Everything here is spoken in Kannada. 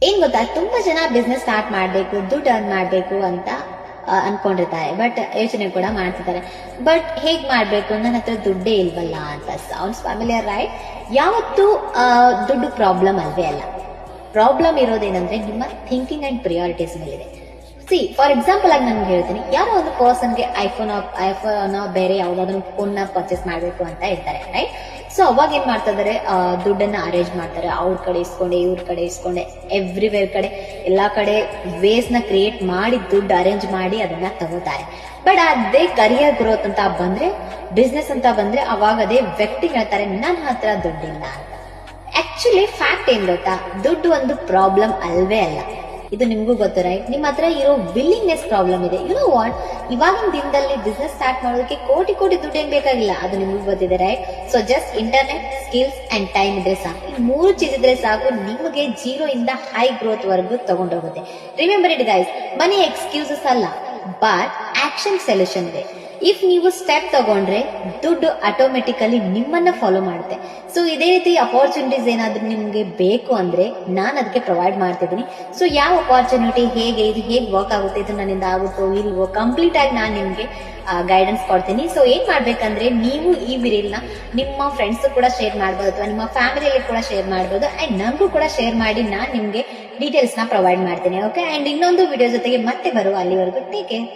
ಏನ್ ಗೊತ್ತಾ, ತುಂಬಾ ಜನ ಬಿಸ್ನೆಸ್ ಸ್ಟಾರ್ಟ್ ಮಾಡ್ಬೇಕು, ದುಡ್ಡು ಅರ್ನ್ ಮಾಡ್ಬೇಕು ಅಂತ ಅನ್ಕೊಂಡಿರ್ತಾರೆ. ಬಟ್ ಯೋಚನೆ ಕೂಡ ಮಾಡ್ತಿದ್ದಾರೆ, ಬಟ್ ಹೇಗ್ ಮಾಡ್ಬೇಕು, ನನ್ನ ಹತ್ರ ದುಡ್ಡೇ ಇಲ್ವಲ್ಲ ಅಂತ. Sounds familiar right? ಯಾವತ್ತು ದುಡ್ಡು ಪ್ರಾಬ್ಲಮ್ ಅಲ್ವೇ ಅಲ್ಲ. ಪ್ರಾಬ್ಲಮ್ ಇರೋದೇನಂದ್ರೆ ನಿಮ್ಮ ಥಿಂಕಿಂಗ್ ಅಂಡ್ ಪ್ರಿಯಾರಿಟೀಸ್ ಮೇಲಿದೆ. ಫಾರ್ ಎಕ್ಸಾಂಪಲ್ ಆಗಿ ನಾನು ಹೇಳ್ತೀನಿ, ಯಾರೋ ಒಂದು ಪರ್ಸನ್ಗೆ ಐಫೋನ್ ಬೇರೆ ಯಾವ್ದಾದ್ರು ಫೋನ್ ನ ಪರ್ಚೇಸ್ ಮಾಡ್ಬೇಕು ಅಂತ ಇರ್ತಾರೆ, ರೈಟ್? ಸೊ ಅವಾಗ ಏನ್ ಮಾಡ್ತಾ ಇದಾರೆ, ದುಡ್ಡನ್ನ ಅರೇಂಜ್ ಮಾಡ್ತಾರೆ. ಅವ್ರ ಕಡೆ ಇಸ್ಕೊಂಡೆ, ಇವ್ರ ಕಡೆ ಇಸ್ಕೊಂಡೆ, ಎವ್ರಿವೇರ್ ಕಡೆ ಎಲ್ಲಾ ಕಡೆ ವೇಸ್ ನ ಕ್ರಿಯೇಟ್ ಮಾಡಿ ದುಡ್ಡು ಅರೇಂಜ್ ಮಾಡಿ ಅದನ್ನ ತಗೋತಾರೆ. ಬಟ್ ಅದೇ ಕರಿಯರ್ ಗ್ರೋತ್ ಅಂತ ಬಂದ್ರೆ, ಬಿಸ್ನೆಸ್ ಅಂತ ಬಂದ್ರೆ, ಅವಾಗ ಅದೇ ವ್ಯಕ್ತಿ ಹೇಳ್ತಾರೆ ನನ್ನ ಹತ್ರ ದುಡ್ಡಿಲ್ಲ ಅಂತ. ಆಕ್ಚುಲಿ ಫ್ಯಾಕ್ಟ್ ಏನ್ ಗೊತ್ತಾ, ದುಡ್ಡು ಒಂದು ಪ್ರಾಬ್ಲಮ್ ಅಲ್ವೇ ಅಲ್ಲ. ಇದು ನಿಮ್ಗೂ ಗೊತ್ತು, ರೈಟ್? ನಿಮ್ಮ ಹತ್ರ ಇರೋ ವಿಲ್ಲಿಂಗ್ನೆಸ್ ಪ್ರಾಬ್ಲಮ್ ಇದೆ. ಯು ನೋ ವಾಟ್, ಇವಾಗಿನ ದಿನದಲ್ಲಿ ಬಿಸ್ನೆಸ್ ಸ್ಟಾರ್ಟ್ ಮಾಡೋದಕ್ಕೆ ಕೋಟಿ ದುಡ್ಡು ಏನ್ ಬೇಕಾಗಿಲ್ಲ, ಅದು ನಿಮ್ಗೂ ಗೊತ್ತಿದೆ, right? So just internet, skills and time ಇದ್ರೆ ಸಾಕು. ಈ 3 ಚೀಸ್ ಇದ್ರೆ ಸಾಕು, ನಿಮಗೆ 0 ಇಂದ ಹೈ ಗ್ರೋತ್ ವರೆಗೂ ತಗೊಂಡೋಗುತ್ತೆ. Remember it guys, money excuses ಅಲ್ಲ, ಬಟ್ ಆಕ್ಷನ್ ಸೊಲ್ಯೂಷನ್ ಇದೆ. ಇಫ್ ನೀವು ಸ್ಟೆಪ್ ತಗೊಂಡ್ರೆ ದುಡ್ಡು ಆಟೋಮೆಟಿಕಲಿ ನಿಮ್ಮನ್ನ ಫಾಲೋ ಮಾಡುತ್ತೆ. ಸೊ ಇದೇ ರೀತಿ ಅಪಾರ್ಚುನಿಟೀಸ್ ಏನಾದ್ರೂ ನಿಮ್ಗೆ ಬೇಕು ಅಂದ್ರೆ ನಾನು ಅದಕ್ಕೆ ಪ್ರೊವೈಡ್ ಮಾಡ್ತಿದ್ದೀನಿ. ಸೊ ಯಾವ ಅಪಾರ್ಚುನಿಟಿ, ಇದು ಹೇಗೆ ವರ್ಕ್ ಆಗುತ್ತೆ, ಇದು ನನ್ನಿಂದ ಆಗುತ್ತೋ ಇಲ್ವೋ, ಕಂಪ್ಲೀಟ್ ಆಗಿ ನಾನು ನಿಮ್ಗೆ ಗೈಡೆನ್ಸ್ ಕೊಡ್ತೀನಿ. ಸೊ ಏನ್ ಮಾಡ್ಬೇಕಂದ್ರೆ, ನೀವು ಈ ವಿಡಿಯೋನ ನಿಮ್ಮ ಫ್ರೆಂಡ್ಸ್ ಕೂಡ ಶೇರ್ ಮಾಡ್ಬೋದು, ಅಥವಾ ನಿಮ್ಮ ಫ್ಯಾಮಿಲಿಯಲ್ಲಿ ಕೂಡ ಶೇರ್ ಮಾಡ್ಬೋದು, ಅಂಡ್ ನನಗೂ ಕೂಡ ಶೇರ್ ಮಾಡಿ ನಾನು ನಿಮ್ಗೆ ಡೀಟೇಲ್ಸ್ ನ ಪ್ರೊವೈಡ್ ಮಾಡ್ತೀನಿ. ಓಕೆ, ಅಂಡ್ ಇನ್ನೊಂದು ವಿಡಿಯೋ ಜೊತೆಗೆ ಮತ್ತೆ ಬರುವ, ಅಲ್ಲಿವರೆಗೂ ಟೇಕ್ ಕೇರ್.